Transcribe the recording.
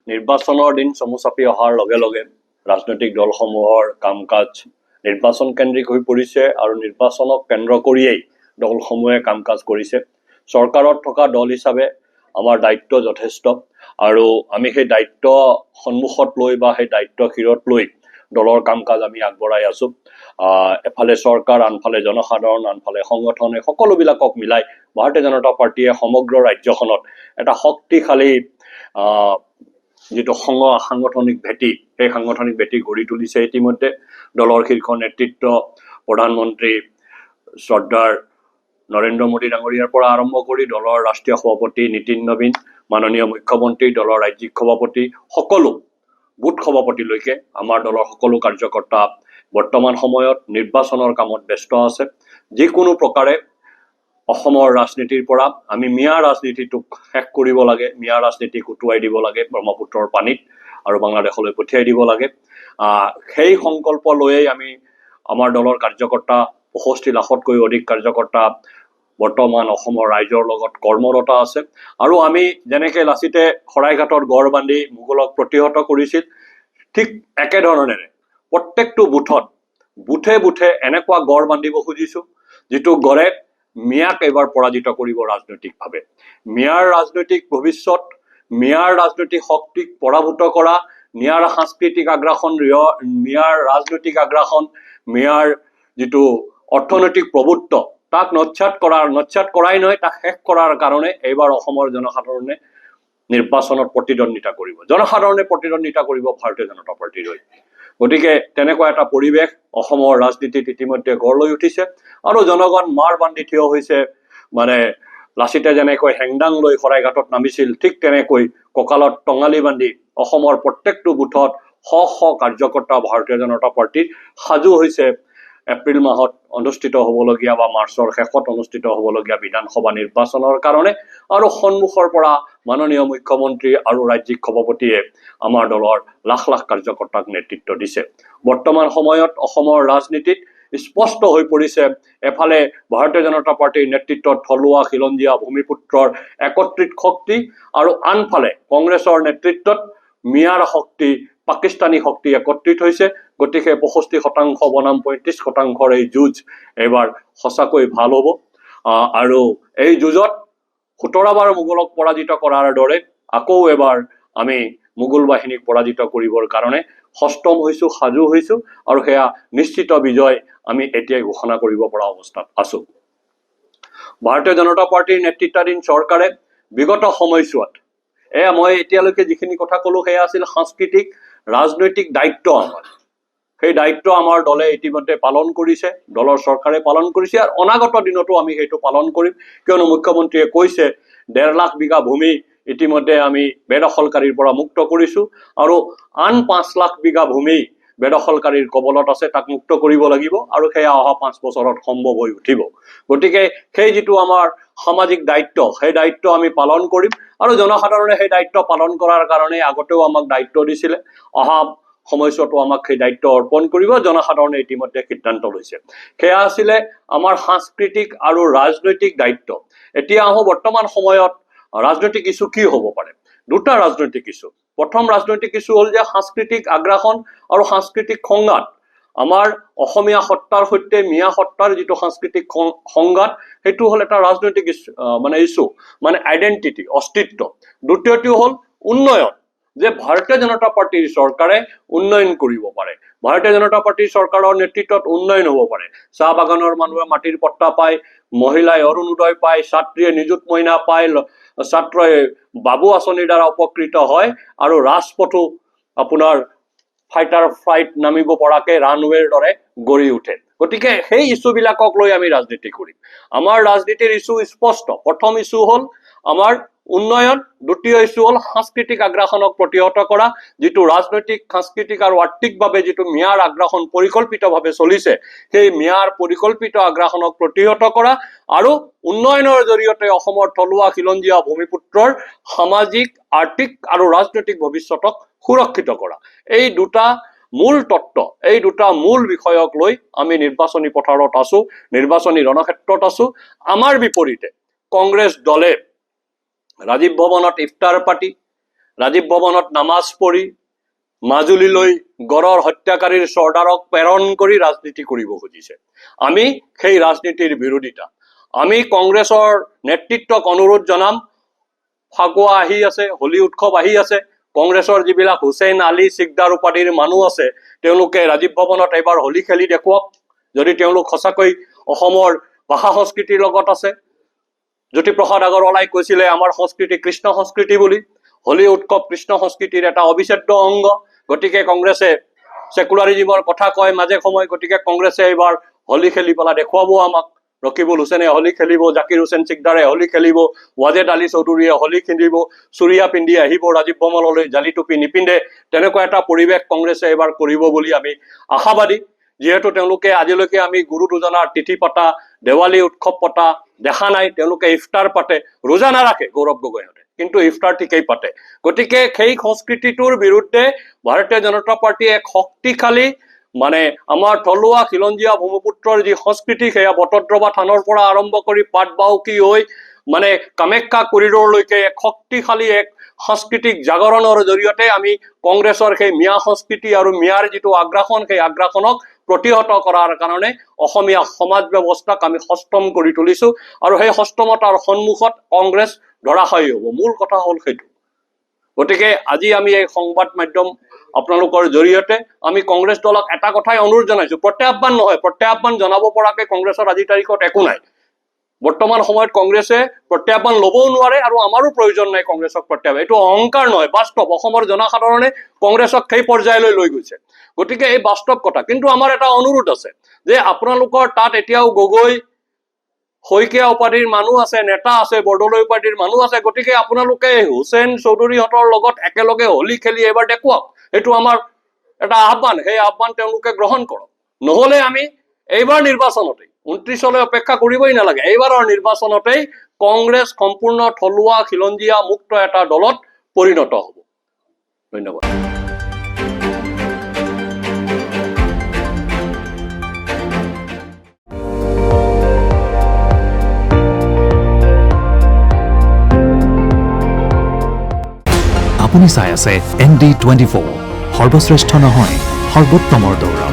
নিৰ্বাচনৰ দিন চমু চাপি অহাৰ লগে লগে ৰাজনৈতিক দলসমূহৰ কাম কাজ নিৰ্বাচন কেন্দ্ৰিক হৈ পৰিছে আৰু নিৰ্বাচনক কেন্দ্ৰ কৰিয়েই দলসমূহে কাম কাজ কৰিছে। চৰকাৰত থকা দল হিচাপে আমাৰ দায়িত্ব যথেষ্ট আৰু আমি সেই দায়িত্ব সন্মুখত লৈ বা সেই দায়িত্ব শিৰত লৈ দলৰ কাম কাজ আমি আগবঢ়াই আছো। এফালে চৰকাৰ, আনফালে জনসাধাৰণ, আনফালে সংগঠনে সকলোবিলাকক মিলাই ভাৰতীয় জনতা পাৰ্টীয়ে সমগ্ৰ ৰাজ্যখনত এটা শক্তিশালী যিটো সাংগঠনিক ভেটি, সেই সাংগঠনিক ভেটি গঢ়ি তুলিছে। ইতিমধ্যে দলৰ শীৰ্ষ নেতৃত্ব প্ৰধানমন্ত্ৰী শ্ৰদ্ধাৰ নৰেন্দ্ৰ মোদী ডাঙৰীয়াৰ পৰা আৰম্ভ কৰি দলৰ ৰাষ্ট্ৰীয় সভাপতি নীতিন নবীন, মাননীয় মুখ্যমন্ত্ৰী, দলৰ ৰাজ্যিক সভাপতি, সকলো বুথ সভাপতিলৈকে আমাৰ দলৰ সকলো কাৰ্যকৰ্তা বৰ্তমান সময়ত নিৰ্বাচনৰ কামত ব্যস্ত আছে। যিকোনো প্ৰকাৰে অসমৰ ৰাজনীতিৰ পৰা আমি মিয়া ৰাজনীতিটোক শেষ কৰিব লাগে, মিয়া ৰাজনীতিক উটুৱাই দিব লাগে ব্ৰহ্মপুত্ৰৰ পানীত আৰু বাংলাদেশলৈ পঠিয়াই দিব লাগে। সেই সংকল্প লৈয়ে আমি আমাৰ দলৰ কাৰ্যকৰ্তা 65 লাখতকৈ অধিক কাৰ্যকৰ্তা বৰ্তমান অসমৰ ৰাইজৰ লগত কৰ্মৰত আছে। আৰু আমি যেনেকৈ লাচিতে শৰাইঘাটত গড় বান্ধি মোগলক প্ৰতিহত কৰিছিল, ঠিক একেধৰণেৰে প্ৰত্যেকটো বুথে বুথে এনেকুৱা গড় বান্ধিব খুজিছো যিটো গড়ে মিয়াক এবাৰ পৰাজিত কৰিব ৰাজনৈতিকভাৱে। মিয়াৰ ৰাজনৈতিক ভৱিষ্যত, মিয়াৰ ৰাজনৈতিক শক্তিক পৰাভূত কৰা, মিয়াৰ সাংস্কৃতিক আগ্ৰাসন, মিয়াৰ ৰাজনৈতিক আগ্ৰাসন, মিয়াৰ যিটো অৰ্থনৈতিক প্ৰভুত্ব, তাক নস্যাৎ কৰাই নহয়, তাক শেষ কৰাৰ কাৰণে এইবাৰ অসমৰ জনসাধাৰণে নিৰ্বাচনত প্ৰতিদ্বন্দ্বিতা কৰিব। জনসাধাৰণে প্ৰতিদ্বন্দ্বিতা কৰিব ভাৰতীয় জনতা পাৰ্টীৰ হৈ। গতিকে তেনেকুৱা এটা পৰিৱেশ অসমৰ ৰাজনীতিত ইতিমধ্যে গঢ় লৈ উঠিছে আৰু জনগণ মাৰ বান্ধি থিয় হৈছে। মানে লাচিতে যেনেকৈ হেংদাং লৈ শৰাইঘাটত নামিছিল, ঠিক তেনেকৈ কঁকালত টঙালি বান্ধি অসমৰ প্ৰত্যেকটো বুথত শ শ কাৰ্যকৰ্তা ভাৰতীয় জনতা পাৰ্টীৰ সাজু হৈছে এপ্ৰিল মাহত অনুষ্ঠিত হ'বলগীয়া বা মাৰ্চৰ শেষত অনুষ্ঠিত হ'বলগীয়া বিধানসভা নিৰ্বাচনৰ কাৰণে। আৰু সন্মুখৰ পৰা মাননীয় মুখ্যমন্ত্ৰী আৰু ৰাজ্যিক সভাপতিয়ে আমাৰ দলৰ লাখ লাখ কাৰ্যকৰ্তাক নেতৃত্ব দিছে। বৰ্তমান সময়ত অসমৰ ৰাজনীতিত স্পষ্ট হৈ পৰিছে, এফালে ভাৰতীয় জনতা পাৰ্টীৰ নেতৃত্বত থলুৱা খিলঞ্জীয়া ভূমিপুত্ৰৰ একত্ৰিত শক্তি আৰু আনফালে কংগ্ৰেছৰ নেতৃত্বত মিয়াৰ শক্তি, পাকিস্তানী শক্তি একত্ৰিত হৈছে। গতিকে 65% বনাম 35%ৰ এই যুঁজ এইবাৰ সঁচাকৈ ভাল হ'ব। আৰু এই যুঁজত 17 বাৰ মোগলক পৰাজিত কৰাৰ দৰে আকৌ এবাৰ আমি মোগল বাহিনীক পৰাজিত কৰিবৰ কাৰণে সষ্টম হৈছো, সাজু হৈছো আৰু সেয়া নিশ্চিত বিজয় আমি এতিয়াই ঘোষণা কৰিব পৰা অৱস্থাত আছো। ভাৰতীয় জনতা পাৰ্টীৰ নেতৃত্বাধীন চৰকাৰে বিগত সময়ছোৱাত মই এতিয়ালৈকে যিখিনি কথা ক'লো সেয়া আছিল সাংস্কৃতিক ৰাজনৈতিক দায়িত্ব আমাৰ। সেই দায়িত্ব আমাৰ দলে ইতিমধ্যে পালন কৰিছে, দলৰ চৰকাৰে পালন কৰিছে আৰু অনাগত দিনতো আমি সেইটো পালন কৰিম। কিয়নো মুখ্যমন্ত্ৰীয়ে কৈছে 1.5 লাখ বিঘা ভূমি ইতিমধ্যে আমি বেদখলকাৰীৰ পৰা মুক্ত কৰিছো আৰু আন 5 লাখ বিঘা ভূমি বেদখলকাৰীৰ কবলত আছে, তাক মুক্ত কৰিব লাগিব আৰু সেয়া অহা 5 বছৰত সম্ভৱ হৈ উঠিব। গতিকে সেই যিটো আমাৰ সামাজিক দায়িত্ব, সেই দায়িত্ব আমি পালন কৰিম আৰু জনসাধাৰণে সেই দায়িত্ব পালন কৰাৰ কাৰণে আগতেও আমাক দায়িত্ব দিছিলে, অহা সময়ছোৱাতো আমাক সেই দায়িত্ব অৰ্পণ কৰিব। জনসাধাৰণে ইতিমধ্যে সিদ্ধান্ত লৈছে। সেয়া আছিলে আমাৰ সাংস্কৃতিক আৰু ৰাজনৈতিক দায়িত্ব। এতিয়া আহোঁ বৰ্তমান সময়ত ৰাজনৈতিক ইস্যু কি হ'ব পাৰে। দুটা ৰাজনৈতিক ইস্যু। প্ৰথম ৰাজনৈতিক ইস্যু হ'ল যে সাংস্কৃতিক আগ্ৰাসন আৰু সাংস্কৃতিক সংঘাত। আমাৰ অসমীয়া সত্তাৰ সৈতে মিয়া সত্তাৰ যিটো সাংস্কৃতিক সংঘাত, সেইটো হ'ল এটা ৰাজনৈতিক ইস্যু, মানে আইডেণ্টিটি, অস্তিত্ব। দ্বিতীয়টো হ'ল উন্নয়ন, যে ভাৰতীয় জনতা পাৰ্টীৰ চৰকাৰে উন্নয়ন কৰিব পাৰে, ভাৰতীয় জনতা পাৰ্টীৰ চৰকাৰৰ নেতৃত্বত উন্নয়ন হ'ব পাৰে। চাহ বাগানৰ মানুহে মাটিৰ পট্টা পায়, মহিলাই অৰুণোদয় পায়, ছাত্ৰীয়ে নিযুত মইনা পায়, ছাত্ৰই বাবু আঁচনিৰ দ্বাৰা উপকৃত হয় আৰু ৰাজপথো আপোনাৰ ফাইটাৰ ফ্লাইট নামিব পৰাকে ৰানৱেৰ দৰে গঢ়ি উঠে। গতিকে সেই ইস্যুবিলাকক লৈ আমি ৰাজনীতি কৰিম। আমাৰ ৰাজনীতিৰ ইস্যু স্পষ্ট। প্ৰথম ইস্যু হ'ল আমাৰ উন্নয়ন, দ্বিতীয় ইস্যু হ'ল সাংস্কৃতিক আগ্ৰাসনক প্ৰতিহত কৰা। যিটো ৰাজনৈতিক, সাংস্কৃতিক আৰু আৰ্থিকভাৱে যিটো মিয়াৰ আগ্ৰাসন পৰিকল্পিতভাৱে চলিছে, সেই মিয়াৰ পৰিকল্পিত আগ্ৰাসনক প্ৰতিহত কৰা আৰু উন্নয়নৰ জৰিয়তে অসমৰ থলুৱা খিলঞ্জীয়া ভূমিপুত্ৰৰ সামাজিক, আৰ্থিক আৰু ৰাজনৈতিক ভৱিষ্যতক সুৰক্ষিত কৰা। এই দুটা মূল তত্ত্ব, এই দুটা মূল বিষয়ক লৈ আমি নিৰ্বাচনী পথাৰত আছো, নিৰ্বাচনী ৰণক্ষেত্ৰত আছো। আমাৰ বিপৰীতে কংগ্ৰেছ দলে ৰাজীৱ ভৱনত ইফতাৰ পাতি ৰাজীৱ ভৱনত নামাজ পঢ়ি মাজুলীলৈ গড়ৰ হত্যাকাৰীৰ চৰ্দাৰক প্ৰেৰণ কৰি ৰাজনীতি কৰিব খুজিছে। আমি সেই ৰাজনীতিৰ বিৰোধিতা। আমি কংগ্ৰেছৰ নেতৃত্বক অনুৰোধ জনাম, ফাকুৱা আহি আছে, হোলী উৎসৱ আহি আছে, কংগ্ৰেছৰ যিবিলাক হুছেইন আলী চিকদাৰ উপাধিৰ মানুহ আছে তেওঁলোকে ৰাজীৱ ভৱনত এবাৰ হোলী খেলি দেখুৱাওক যদি তেওঁলোক সঁচাকৈ অসমৰ ভাষা সংস্কৃতিৰ লগত আছে। জ্যোতিপ্ৰসাদ আগৰৱালাই কৈছিলে আমাৰ সংস্কৃতি কৃষ্ণ সংস্কৃতি বুলি। হোলী উৎসৱ কৃষ্ণ সংস্কৃতিৰ এটা অবিচ্ছেদ্য অংগ। গতিকে কংগ্ৰেছে সেকুলাৰিজিমৰ কথা কয় মাজে সময়, গতিকে কংগ্ৰেছে এইবাৰ হোলী খেলি পেলাই দেখুৱাব আমাক। ৰকিবুল হুছেইনে হোলী খেলিব, জাকিৰ হুছেইন চিকদাৰে হোলী খেলিব, ৱাজেদ আলী চৌধুৰীয়ে হোলী খেলিব, চুৰিয়া পিন্ধি আহিব ৰাজীৱ ভৱনলৈ, জালি টুপি নিপিন্ধে। তেনেকুৱা এটা পৰিৱেশ কংগ্ৰেছে এইবাৰ কৰিব বুলি আমি আশাবাদী। যিহেতু তেওঁলোকে আজিলৈকে আমি গুৰু দুজনাৰ তিথি পতা, দেৱালী উৎসৱ পতা দেখা নাই। তেওঁলোকে ইফতাৰ পাতে, ৰোজা নাৰাখে গৌৰৱ গগৈহঁতে, কিন্তু ইফতাৰ ঠিকেই পাতে। গতিকে সেই সংস্কৃতিটোৰ বিৰুদ্ধে ভাৰতীয় জনতা পাৰ্টীয়ে এক শক্তিশালী আমাৰ থলুৱা খিলঞ্জীয়া ভূমিপুত্ৰৰ যি সংস্কৃতি সেয়া বটদ্ৰৱা থানৰ পৰা আৰম্ভ কৰি পাটবাউকী হৈ কামাখ্যা কৰিডৰলৈকে এক শক্তিশালী এক সাংস্কৃতিক জাগৰণৰ জৰিয়তে আমি কংগ্ৰেছৰ সেই মিয়া সংস্কৃতি আৰু মিয়াৰ যিটো আগ্ৰাসন সেই আগ্ৰাসনক প্ৰতিহত কৰাৰ কাৰণে অসমীয়া সমাজ ব্যৱস্থাক আমি সষ্টম কৰি তুলিছো আৰু সেই সষ্টমতাৰ সন্মুখত কংগ্ৰেছ ধৰাশায়ী হ'ব। মূল কথা হ'ল সেইটো। গতিকে আজি আমি এই সংবাদ মাধ্যম আপোনালোকৰ জৰিয়তে আমি কংগ্ৰেছ দলক এটা কথাই অনুৰোধ জনাইছো, প্ৰত্যাহ্বান নহয়, প্ৰত্যাহ্বান জনাব পৰাকৈ কংগ্ৰেছৰ আজি তাৰিখত একো নাই। বৰ্তমান সময়ত কংগ্ৰেছে প্ৰত্যাহ্বান ল'বও নোৱাৰে আৰু আমাৰো প্ৰয়োজন নাই কংগ্ৰেছক প্ৰত্যাহ্বান। এইটো অহংকাৰ নহয়, বাস্তৱ। অসমৰ জনসাধাৰণে কংগ্ৰেছক সেই পৰ্যায়লৈ লৈ গৈছে। গতিকে এই বাস্তৱ কথা। কিন্তু আমাৰ এটা অনুৰোধ আছে যে আপোনালোকৰ তাত এতিয়াও গগৈ শইকীয়া উপাধিৰ মানুহ আছে, নেতা আছে, বৰদলৈ উপাধিৰ মানুহ আছে। গতিকে আপোনালোকে হুছেইন চৌধুৰীহঁতৰ লগত একেলগে হোলী খেলি এবাৰ দেখুৱাওক। এইটো আমাৰ এটা আহ্বান। সেই আহ্বান তেওঁলোকে গ্ৰহণ কৰক। নহলে আমি এইবাৰ নিৰ্বাচনতেই 29লৈ অপেক্ষা কৰিবই নালাগে। এইবাৰৰ নিৰ্বাচনতেই কংগ্ৰেছ সম্পূৰ্ণ থলুৱা খিলঞ্জীয়া মুক্ত এটা দলত পৰিণত হ'ব। ধন্যবাদ। আপুনি চাই আছে ND24, সৰ্বশ্ৰেষ্ঠ নহয়, সৰ্বোত্তমৰ দৌৰা।